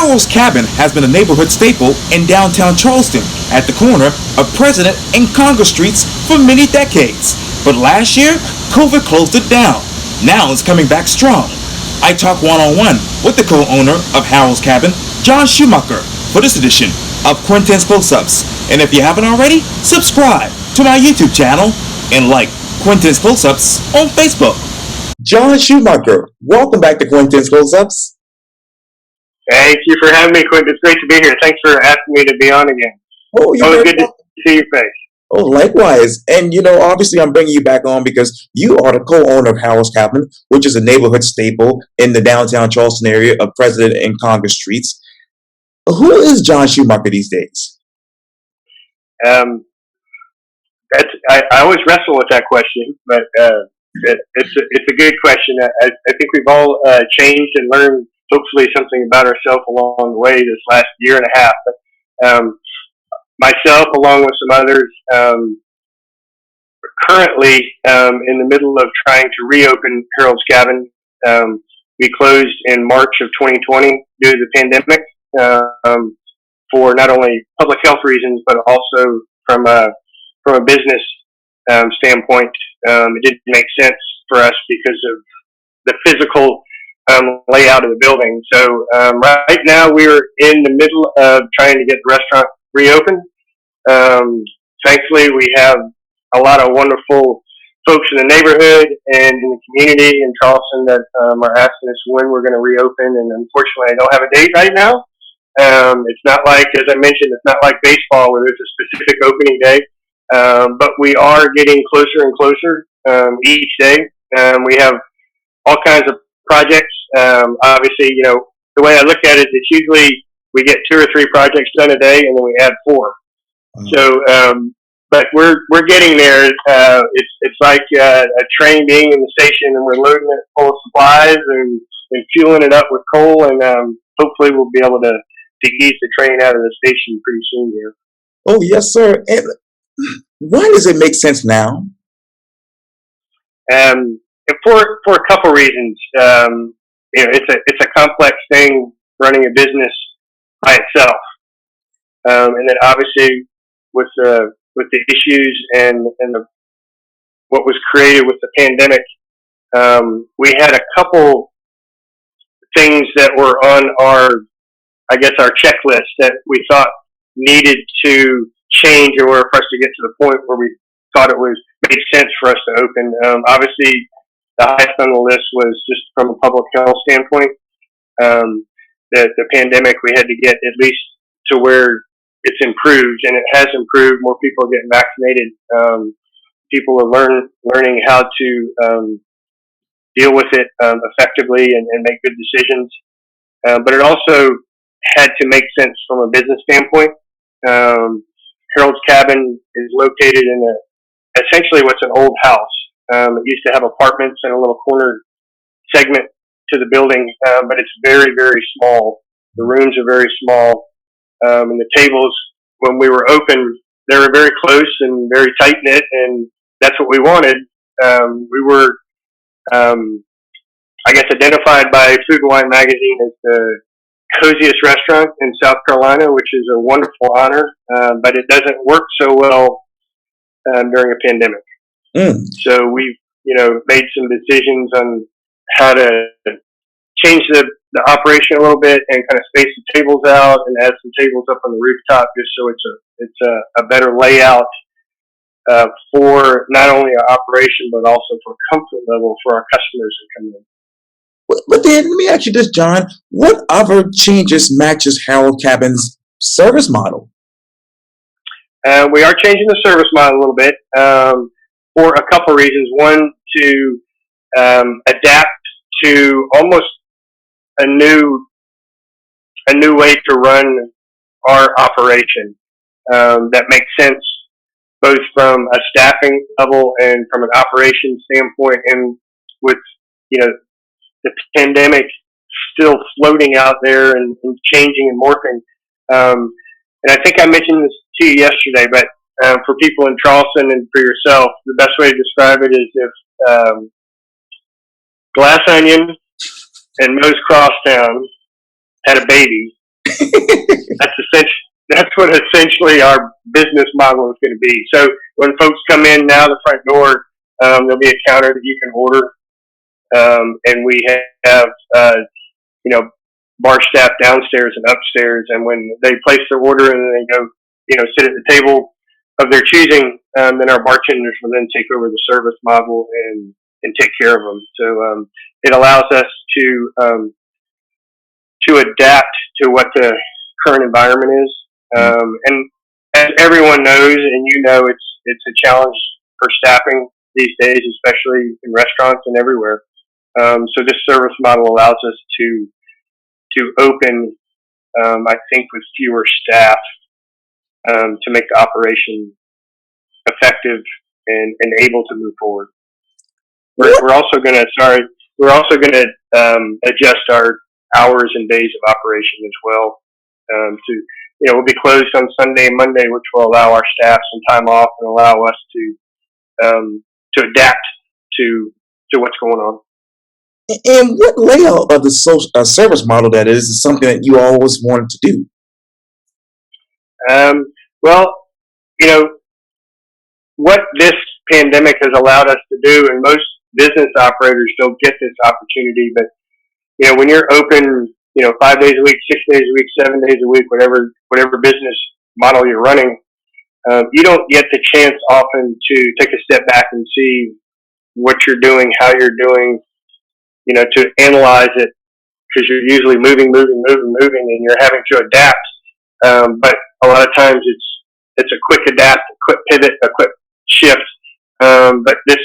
Harold's Cabin has been a neighborhood staple in downtown Charleston at the corner of President and Congress Streets for many decades. But last year, COVID closed it down. Now it's coming back strong. I talk one-on-one with the co-owner of Harold's Cabin, John Schumacher, for this edition of Quintin's Close-Ups. And if you haven't already, subscribe to my YouTube channel and like Quintin's Close-Ups on Facebook. John Schumacher, welcome back to Quintin's Close-Ups. Thank you for having me, Quintin. It's great to be here. Thanks for asking me to be on again. Oh, you're always good to see your face. Oh, likewise. And, obviously I'm bringing you back on because you are the co-owner of Harold's Cabin, which is a neighborhood staple in the downtown Charleston area of President and Congress Streets. Who is John Schumacher these days? I always wrestle with that question, but it's a good question. I think we've all changed and learned hopefully something about ourselves along the way this last year and a half. But myself, along with some others, are currently in the middle of trying to reopen Harold's Cabin. We closed in March of 2020 due to the pandemic for not only public health reasons, but also from a business standpoint. It didn't make sense for us because of the physical layout of the building. So right now we're in the middle of trying to get the restaurant reopened. Thankfully, we have a lot of wonderful folks in the neighborhood and in the community in Charleston that are asking us when we're going to reopen. And unfortunately, I don't have a date right now. It's not like, as I mentioned, it's not like baseball where there's a specific opening day. But we are getting closer and closer each day. We have all kinds of projects. Obviously, the way I look at it, it's usually we get 2 or 3 projects done a day, and then we add 4. So, but we're getting there. It's like a train being in the station, and we're loading it full of supplies and fueling it up with coal, and hopefully we'll be able to ease the train out of the station pretty soon here. Oh, yes, sir. And why does it make sense now? For a couple reasons. It's a complex thing running a business by itself, and then obviously with the issues and what was created with the pandemic, we had a couple things that were on our checklist that we thought needed to change in order for us to get to the point where we thought it made sense for us to open. Obviously, the highest on the list was just from a public health standpoint. The pandemic, we had to get at least to where it's improved, and it has improved. More people are getting vaccinated. People are learning how to deal with it effectively and make good decisions. But it also had to make sense from a business standpoint. Harold's Cabin is located in essentially what's an old house. It used to have apartments and a little corner segment to the building, but it's very, very small. The rooms are very small, and the tables, when we were open, they were very close and very tight-knit, and that's what we wanted. We were, identified by Food and Wine magazine as the coziest restaurant in South Carolina, which is a wonderful honor, but it doesn't work so well during a pandemic. So we've, made some decisions on how to change the operation a little bit and kind of space the tables out and add some tables up on the rooftop just so it's a better layout for not only our operation but also for comfort level for our customers that come in. But then let me ask you this, John. What other changes matches Harold Cabin's service model? We are changing the service model a little bit for a couple of reasons. One, to adapt to almost a new way to run our operation that makes sense both from a staffing level and from an operations standpoint. And with the pandemic still floating out there and changing and morphing. And I think I mentioned this to you yesterday, but for people in Charleston and for yourself, the best way to describe it is if Glass Onion and Moe's Crosstown had a baby, That's essentially that's what essentially our business model is going to be. So when folks come in now, the front door, there'll be a counter that you can order, and we have you know bar staff downstairs and upstairs. And when they place their order and then they go sit at the table of their choosing, then our bartenders will then take over the service model and take care of them. So it allows us to adapt to what the current environment is. And as everyone knows, and it's a challenge for staffing these days, especially in restaurants and everywhere. So this service model allows us to open, I think, with fewer staff to make the operation effective and able to move forward. We're also going to adjust our hours and days of operation as well. We'll be closed on Sunday and Monday, which will allow our staff some time off and allow us to adapt to what's going on. And what layout of the service model that is something that you always wanted to do? Well, what this pandemic has allowed us to do, and most business operators don't get this opportunity, but when you're open, 5 days a week, 6 days a week, 7 days a week, whatever business model you're running, you don't get the chance often to take a step back and see what you're doing, how you're doing, to analyze it, because you're usually moving, and you're having to adapt. But a lot of times it's a quick adapt, a quick pivot, a quick shift. But this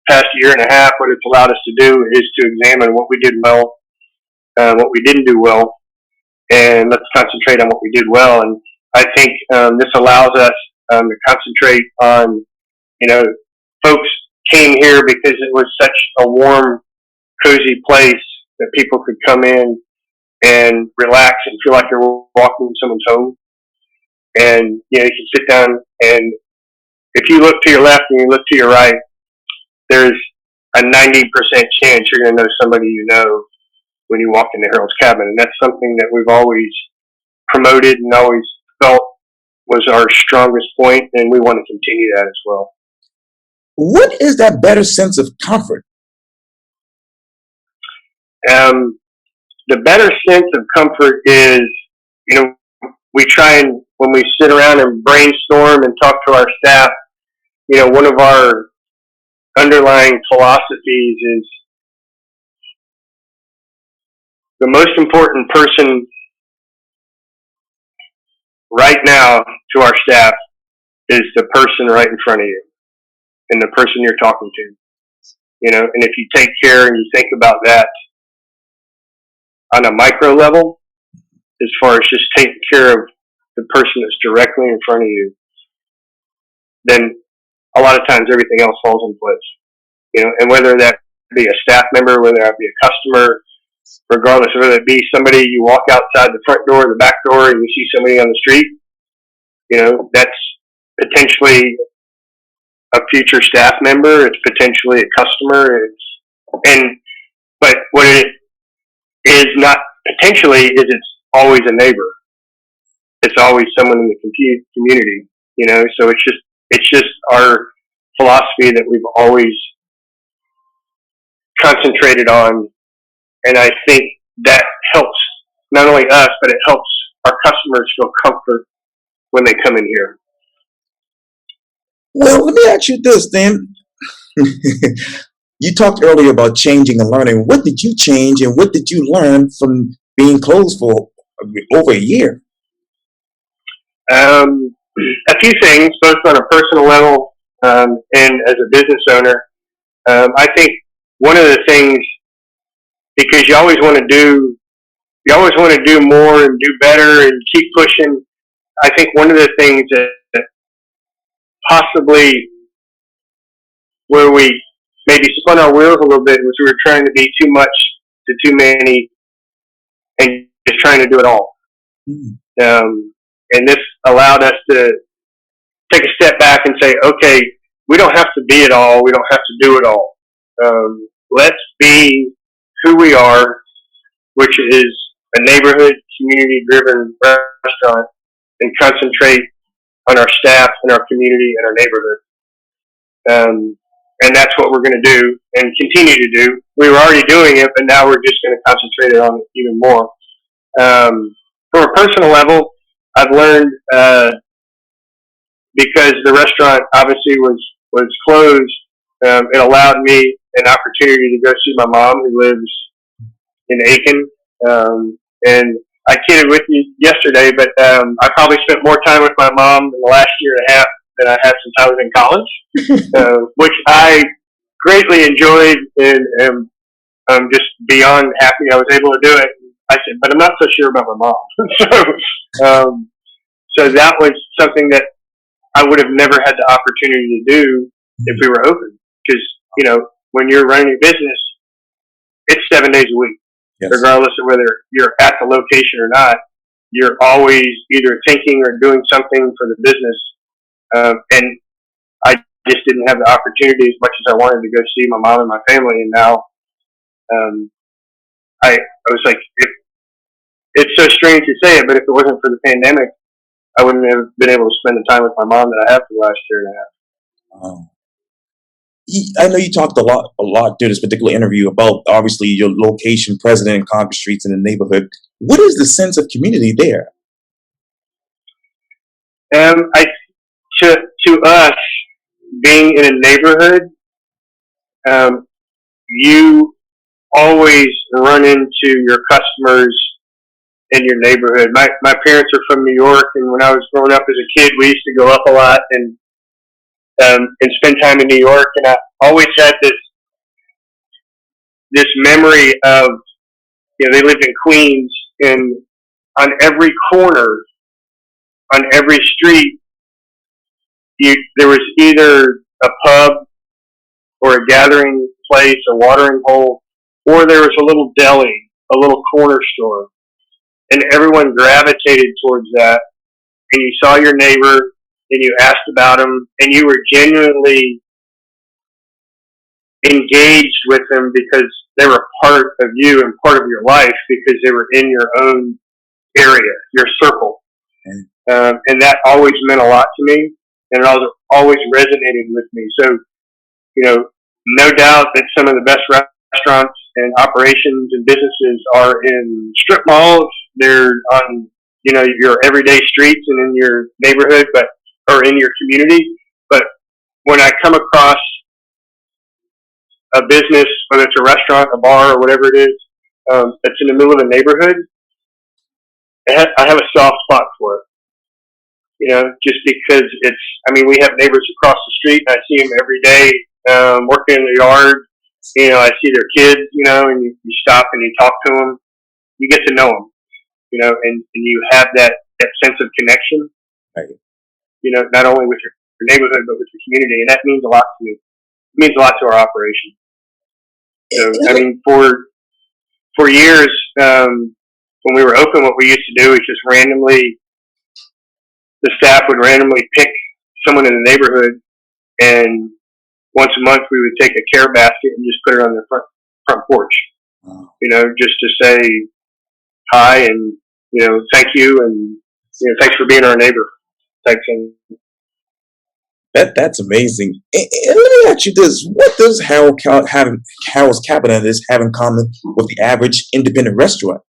past year and a half, what it's allowed us to do is to examine what we did well, what we didn't do well, and let's concentrate on what we did well. And I think this allows us to concentrate on, folks came here because it was such a warm, cozy place that people could come in and relax and feel like they're walking in someone's home. And you can sit down, and if you look to your left and you look to your right, there's a 90% chance you're going to know somebody when you walk into Harold's Cabin. And that's something that we've always promoted and always felt was our strongest point, and we want to continue that as well. What is that better sense of comfort? The better sense of comfort is, we try and, when we sit around and brainstorm and talk to our staff, one of our underlying philosophies is the most important person right now to our staff is the person right in front of you and the person you're talking to. And if you take care and you think about that on a micro level, as far as just taking care of the person that's directly in front of you, then a lot of times everything else falls in place. And whether that be a staff member, whether that be a customer, regardless of whether it be somebody you walk outside the front door or the back door and you see somebody on the street, that's potentially a future staff member. It's potentially a customer. But what it is not potentially is it's always a neighbor. It's always someone in the community. So it's just our philosophy that we've always concentrated on, and I think that helps not only us, but it helps our customers feel comfort when they come in here. Well, let me ask you this then. You talked earlier about changing and learning. What did you change and what did you learn from being closed for over a year? A few things, both on a personal level and as a business owner. I think one of the things, because you always want to do more and do better and keep pushing. I think one of the things that possibly where we maybe spun our wheels a little bit was we were trying to be too much to too many and just trying to do it all. And this allowed us to take a step back and say, okay, we don't have to be it all. We don't have to do it all. Let's be who we are, which is a neighborhood, community-driven restaurant and concentrate on our staff and our community and our neighborhood. And that's what we're going to do and continue to do. We were already doing it, but now we're just going to concentrate on it even more. From a personal level, I've learned because the restaurant obviously was closed, it allowed me an opportunity to go see my mom who lives in Aiken. And I kidded with you yesterday, but I probably spent more time with my mom in the last year and a half than I have since I was in college, which I greatly enjoyed, and I'm just beyond happy I was able to do it. I said, but I'm not so sure about my mom. So that was something that I would have never had the opportunity to do if we were open. Because, you know, when you're running a business, it's 7 days a week. Yes. Regardless of whether you're at the location or not, you're always either thinking or doing something for the business. And I just didn't have the opportunity as much as I wanted to go see my mom and my family. And now I was like, it's so strange to say it, but if it wasn't for the pandemic, I wouldn't have been able to spend the time with my mom that I have for the last year and a half. I know you talked a lot during this particular interview about obviously your location, President and Congress Streets in the neighborhood. What is the sense of community there? To us, being in a neighborhood, you always run into your customers in your neighborhood. My parents are from New York, and when I was growing up as a kid, we used to go up a lot and spend time in New York. And I always had this memory of, you know, they lived in Queens, and on every corner, on every street, there was either a pub or a gathering place, a watering hole, or there was a little deli, a little corner store. And everyone gravitated towards that. And you saw your neighbor, and you asked about them, and you were genuinely engaged with them because they were part of you and part of your life because they were in your own area, your circle. And that always meant a lot to me, and it always resonated with me. So, you know, no doubt that some of the best restaurants and operations and businesses are in strip malls. They're on, you know, your everyday streets and in your neighborhood, or in your community. But when I come across a business, whether it's a restaurant, a bar, or whatever it is, that's in the middle of a neighborhood, I have a soft spot for it. You know, just because we have neighbors across the street, and I see them every day working in the yard. You know, I see their kids, you know, and you stop and you talk to them. You get to know them, you know, and you have that sense of connection, right. You know, not only with your neighborhood, but with your community. And that means a lot to me. It means a lot to our operation. So, I mean, for years, when we were open, what we used to do is just the staff would randomly pick someone in the neighborhood, and once a month we would take a care basket and just put it on their front porch. Wow. You know, just to say hi and, you know, thank you, and, you know, thanks for being our neighbor. Thanks. That's amazing. And let me ask you this: what does Harold's Cabinet have in common with the average independent restaurant?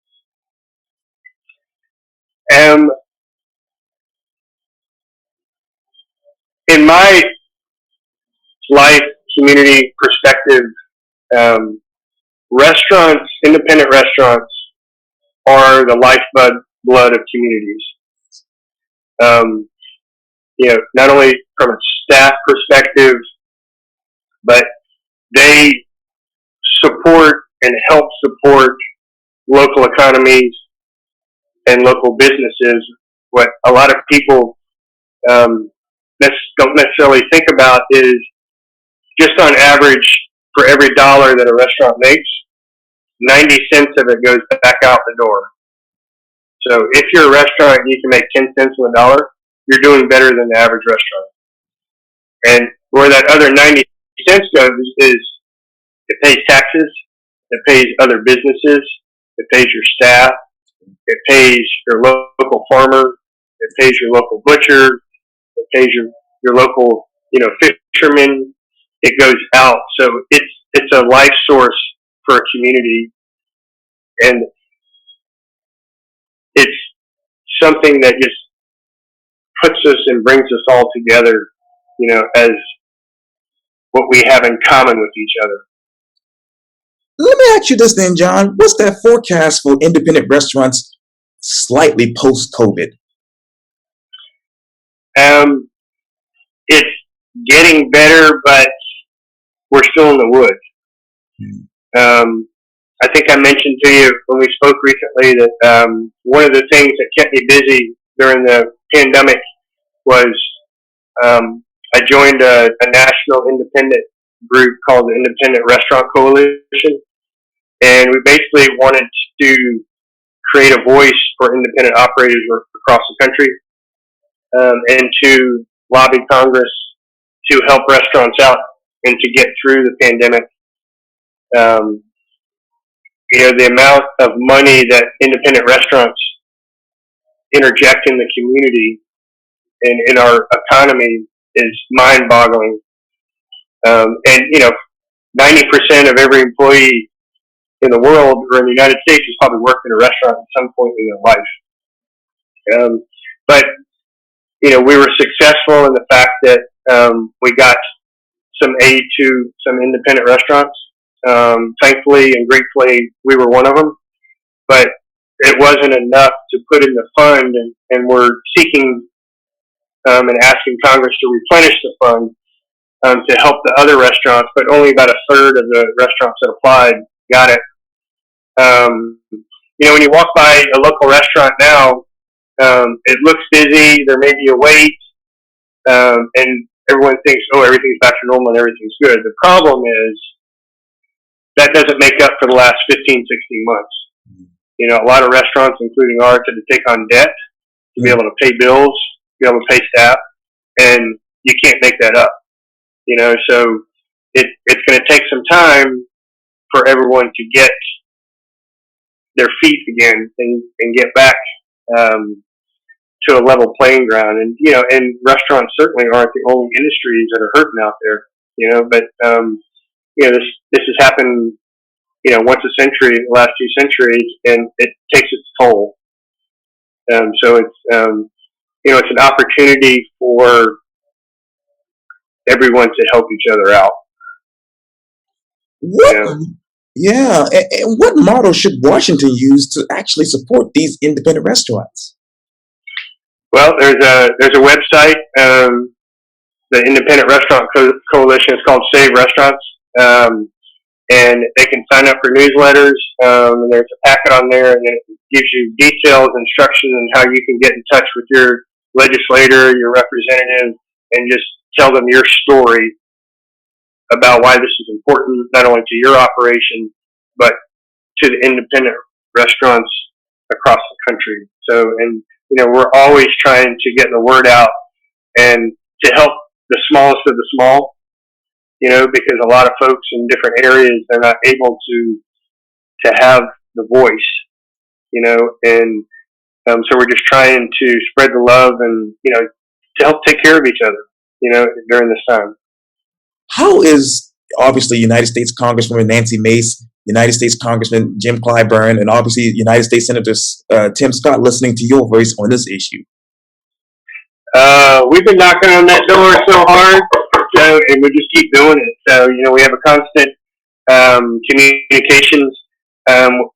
In my life community perspective, independent restaurants are the lifeblood of communities. You know, not only from a staff perspective, but they support and help support local economies and local businesses. What a lot of people don't necessarily think about is just on average, for every $1 that a restaurant makes, 90 cents of it goes back out the door. So if you're a restaurant and you can make 10 cents on the dollar, you're doing better than the average restaurant. And where that other 90 cents goes is it pays taxes, it pays other businesses, it pays your staff, It pays your local farmer. It pays your local butcher. It pays your local, fisherman. It goes out. So it's a life source for a community, and it's something that just puts us and brings us all together, as what we have in common with each other. Let me ask you this then, John. What's that forecast for independent restaurants slightly post-COVID? It's getting better, but we're still in the woods. I think I mentioned to you when we spoke recently that one of the things that kept me busy during the pandemic was I joined a national independent group called the Independent Restaurant Coalition, and we basically wanted to create a voice for independent operators across the country, and to lobby Congress to help restaurants out and to get through the pandemic. The amount of money that independent restaurants interject in the community and in our economy is mind-boggling. And 90% of every employee in the world or in the United States has probably worked in a restaurant at some point in their life. But we were successful in the fact that we got some aid to some independent restaurants. Thankfully and gratefully, we were one of them. But it wasn't enough to put in the fund, and we're seeking and asking Congress to replenish the fund to help the other restaurants, but only about a third of the restaurants that applied got it. When you walk by a local restaurant now, it looks busy. There may be a wait, and everyone thinks, everything's back to normal and everything's good. The problem is that doesn't make up for the last 15, 16 months. A lot of restaurants, including ours, had to take on debt to be able to pay bills, be able to pay staff, and you can't make that up. So it's going to take some time for everyone to get their feet again and get back to a level playing ground. And restaurants certainly aren't the only industries that are hurting out there. But this has happened once a century, the last 2 centuries, and it takes its toll. So it's it's an opportunity for everyone to help each other out. What? Yeah, and what model should Washington use to actually support these independent restaurants? Well, there's a website, the Independent Restaurant Coalition is called Save Restaurants, and they can sign up for newsletters. And there's a packet on there, and it gives you details, instructions, and how you can get in touch with your legislator, your representative, and just tell them your story about why this is important, not only to your operation, but to the independent restaurants across the country. So, and we're always trying to get the word out and to help the smallest of the small, because a lot of folks in different areas, they're not able to have the voice, and so we're just trying to spread the love and, to help take care of each other, during this time. How is obviously United States Congresswoman Nancy Mace, United States Congressman Jim Clyburn, and obviously United States Senator Tim Scott listening to your voice on this issue? We've been knocking on that door so hard, and we just keep doing it. So, we have a constant communications.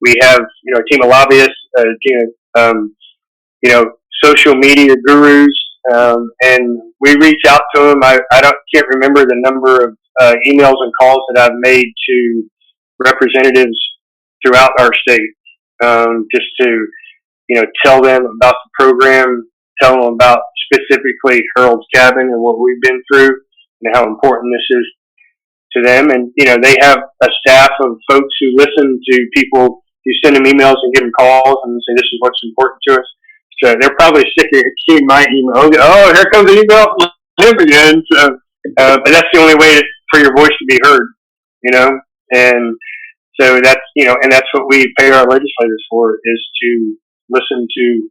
We have, a team of lobbyists, a team of, social media gurus, and we reach out to them. I can't remember the number of emails and calls that I've made to representatives throughout our state, just to, tell them about the program, tell them about specifically Harold's Cabin and what we've been through and how important this is to them. And, they have a staff of folks who listen to people who send them emails and give them calls and say, this is what's important to us. So they're probably sick of seeing my email. Oh, here comes the email from him again. So, but that's the only way for your voice to be heard, and so that's, and that's what we pay our legislators for, is to listen to,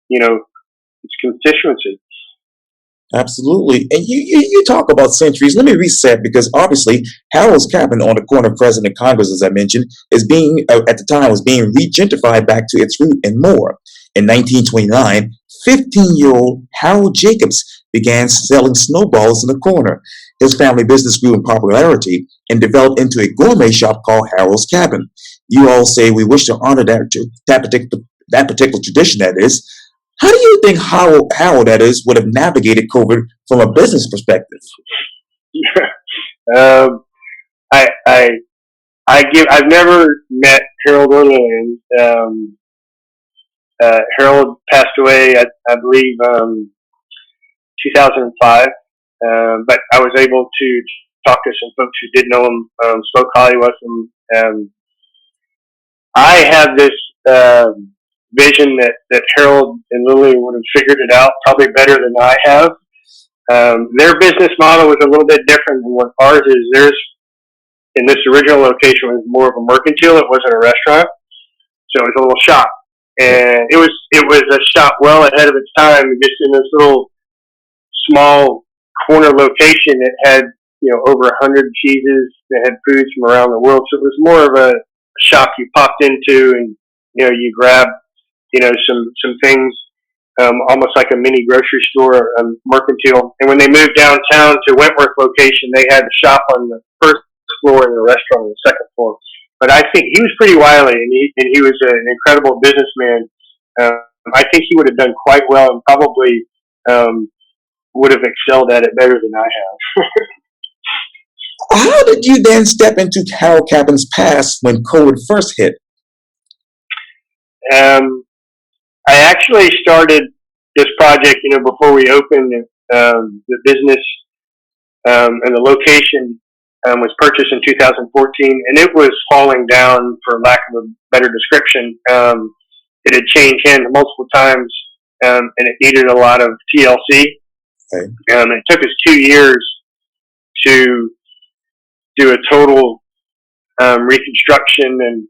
its constituency. Absolutely. And you talk about centuries. Let me reset because obviously Harold's Cabin on the corner of President and Congress, as I mentioned, is being at the time was being regentrified back to its root and more. In 1929, 15-year-old Harold Jacobs began selling snowballs in the corner. His family business grew in popularity and developed into a gourmet shop called Harold's Cabin. You all say we wish to honor that particular tradition, that is. How do you think Harold, that is, would have navigated COVID from a business perspective? um, I I've never met Harold or Lillian. Harold passed away, I believe, 2005. But I was able to talk to some folks who did know him, spoke highly with him. I have this vision that Harold and Lily would have figured it out probably better than I have. Their business model was a little bit different than what ours is. Theirs, in this original location, was more of a mercantile. It wasn't a restaurant, so it was a little shop, and it was a shop well ahead of its time. Just in this little small corner location, it had over 100 cheeses that had foods from around the world. So it was more of a shop you popped into, and you grab some things, almost like a mini grocery store, mercantile. And when they moved downtown to Wentworth location, they had the shop on the first floor and the restaurant on the second floor. But I think he was pretty wily, and he was an incredible businessman. I think he would have done quite well, and probably would have excelled at it better than I have. How did you then step into Harold Cabin's past when COVID first hit? I actually started this project, before we opened. The business and the location was purchased in 2014, and it was falling down, for lack of a better description. It had changed hands multiple times, and it needed a lot of TLC. Okay. It took us 2 years to do a total reconstruction and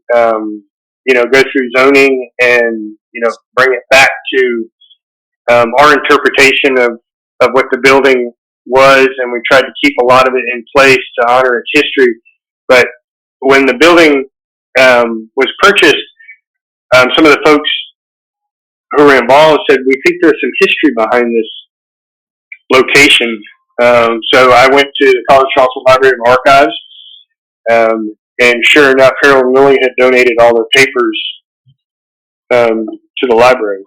go through zoning and bring it back to our interpretation of what the building was, and we tried to keep a lot of it in place to honor its history. But when the building was purchased, some of the folks who were involved said, "We think there's some history behind this location." So I went to the College Charleston Library of Archives, and sure enough, Harold and Lily had donated all their papers to the library.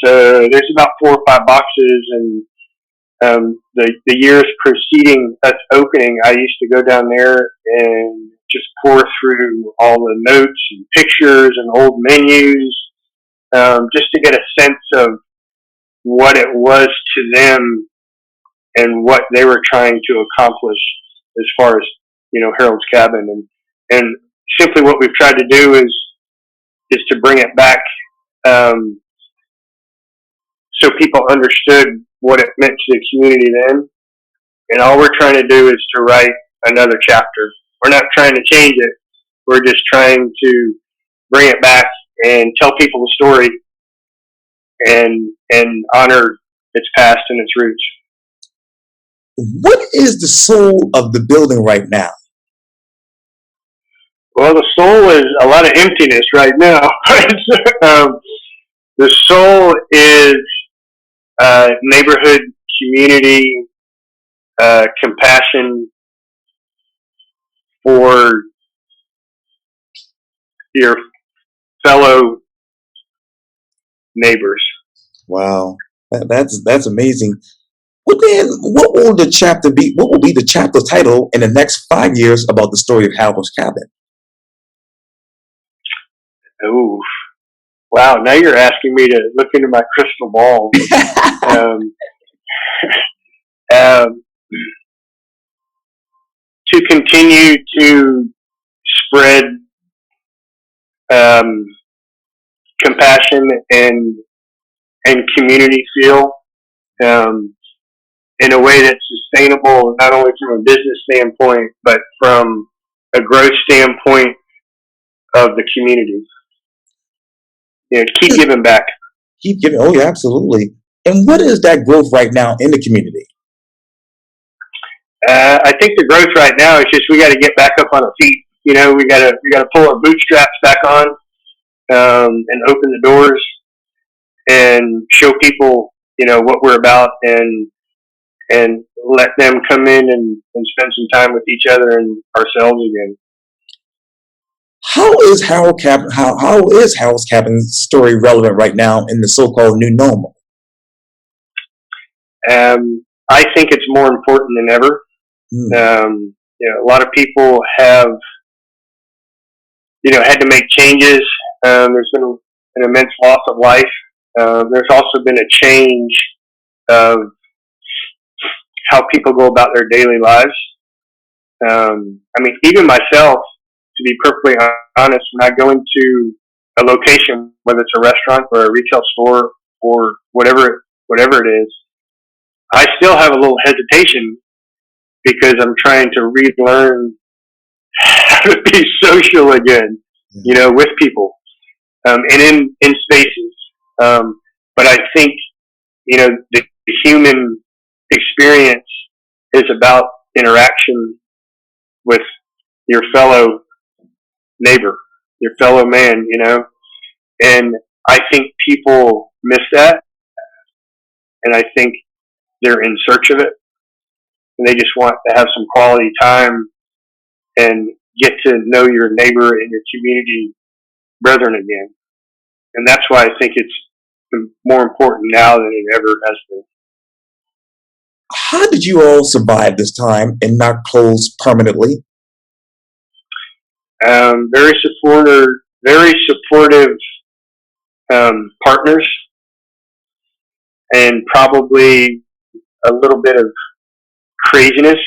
So there's about 4 or 5 boxes, and the years preceding us opening, I used to go down there and just pour through all the notes and pictures and old menus, just to get a sense of what it was to them and what they were trying to accomplish as far as Harold's Cabin, and simply what we've tried to do is to bring it back, so people understood what it meant to the community then. And all we're trying to do is to write another chapter. We're not trying to change it. We're just trying to bring it back and tell people the story and honor its past and its roots. What is the soul of the building right now? Well, the soul is a lot of emptiness right now. The soul is neighborhood, community, compassion for your fellow neighbors. Wow, that's amazing. Well, then, what will the chapter be? What will be the chapter title in the next 5 years about the story of Harold's Cabin? Oh, wow! Now you're asking me to look into my crystal ball. To continue to spread compassion and community feel, in a way that's sustainable, not only from a business standpoint, but from a growth standpoint of the community. keep giving back. Keep giving. Oh yeah, absolutely. And what is that growth right now in the community? I think the growth right now is just we got to get back up on our feet. We got to pull our bootstraps back on, and open the doors and show people what we're about, and let them come in and spend some time with each other and ourselves again. How is Harold Cabin's story relevant right now in the so-called new normal? I think it's more important than ever. A lot of people have had to make changes. There's been an immense loss of life. There's also been a change of how people go about their daily lives. Even myself, to be perfectly honest, when I go into a location, whether it's a restaurant or a retail store or whatever it is, I still have a little hesitation because I'm trying to relearn how to be social again, with people, and in spaces. But I think, the human experience is about interaction with your fellow neighbor, your fellow man, and I think people miss that, and I think they're in search of it, and they just want to have some quality time and get to know your neighbor and your community brethren again. And that's why I think it's more important now than it ever has been. How did you all survive this time and not close permanently? Very supportive partners, and probably a little bit of craziness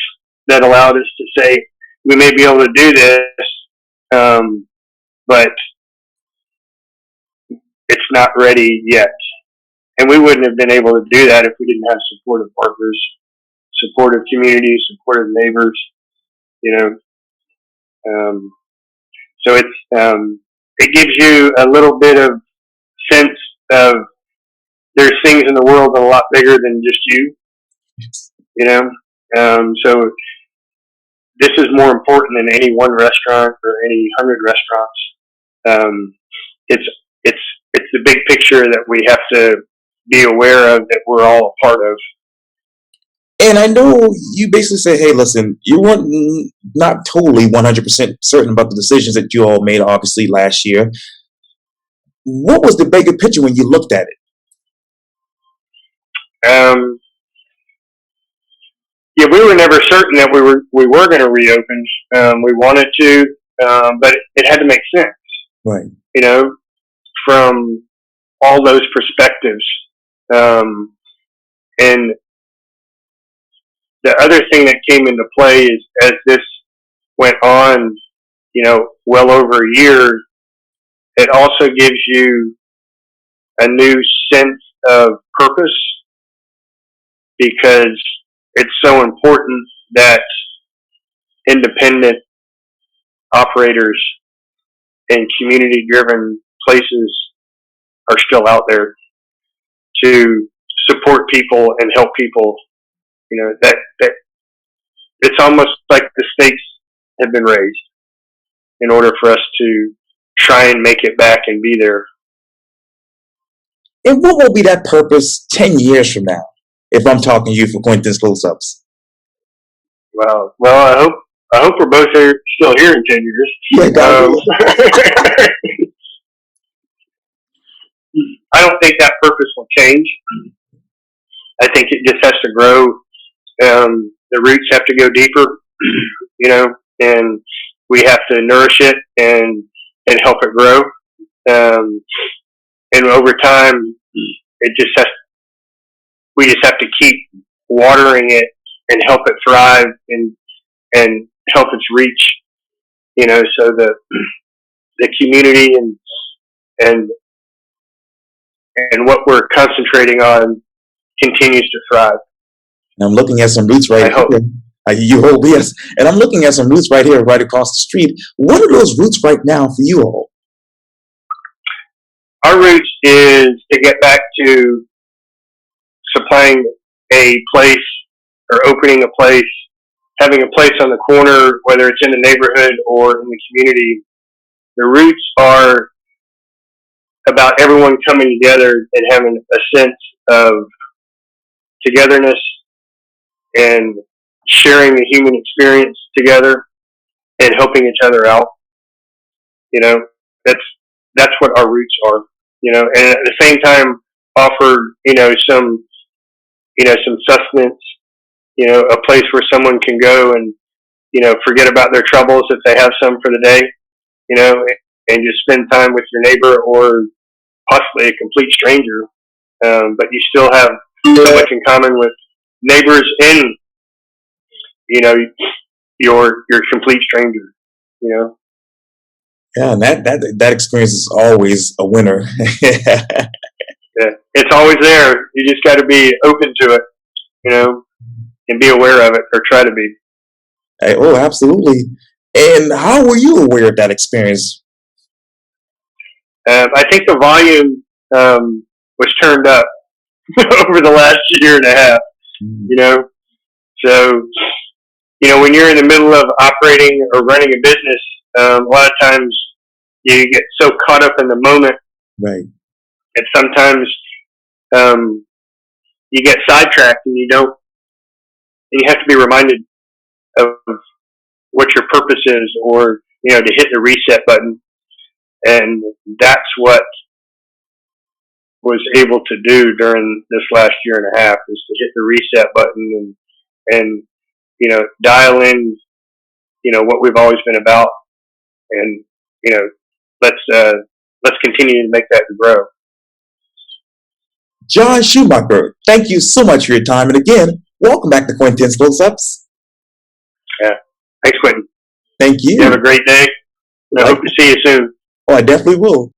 that allowed us to say we may be able to do this, but it's not ready yet. And we wouldn't have been able to do that if we didn't have supportive partners, supportive communities, supportive neighbors. So it gives you a little bit of sense of there's things in the world that are a lot bigger than just you. So this is more important than any one restaurant or any 100 restaurants. It's the big picture that we have to be aware of, that we're all a part of. And I know you basically said, hey, listen, you weren't not totally 100% certain about the decisions that you all made, obviously, last year. What was the bigger picture when you looked at it? We were never certain that we were going to reopen. We wanted to, but it had to make sense. Right. From all those perspectives. And the other thing that came into play is, as this went on, well over a year, it also gives you a new sense of purpose, because it's so important that independent operators and community-driven places are still out there to support people and help people. That it's almost like the stakes have been raised in order for us to try and make it back and be there. And what will be that purpose 10 years from now, if I'm talking to you for Quintin's Close-Ups? Well, I hope we're both still here in 10 years. Yeah, I don't think that purpose will change. I think it just has to grow. The roots have to go deeper, and we have to nourish it and help it grow. And over time, we just have to keep watering it and help it thrive and help its reach, so the community and what we're concentrating on continues to thrive. And I'm looking at some roots right here. You hope, yes. And I'm looking at some roots right here, right across the street. What are those roots right now for you all? our roots is to get back to supplying a place or opening a place, having a place on the corner, whether it's in the neighborhood or in the community. The roots are about everyone coming together and having a sense of togetherness and sharing the human experience together and helping each other out. You know, that's what our roots are. You know, and at the same time offer, some sustenance, a place where someone can go and, forget about their troubles if they have some for the day, and just spend time with your neighbor or possibly a complete stranger. But you still have so much in common with neighbors and, your complete stranger, Yeah, and that experience is always a winner. Yeah, it's always there. You just got to be open to it, and be aware of it, or try to be. Oh, absolutely. And how were you aware of that experience? I think the volume was turned up over the last year and a half. Mm. So when you're in the middle of operating or running a business, a lot of times you get so caught up in the moment, Right. and sometimes you get sidetracked, and you don't. And you have to be reminded of what your purpose is, or to hit the reset button, and that's what was able to do during this last year and a half, is to hit the reset button and dial in what we've always been about, and let's continue to make that grow. John Schumacher, thank you so much for your time. And again, welcome back to Quintin's Close-Ups. Yeah. Thanks, Quintin. Thank you. You have a great day. I hope to see you soon. Oh, I definitely will.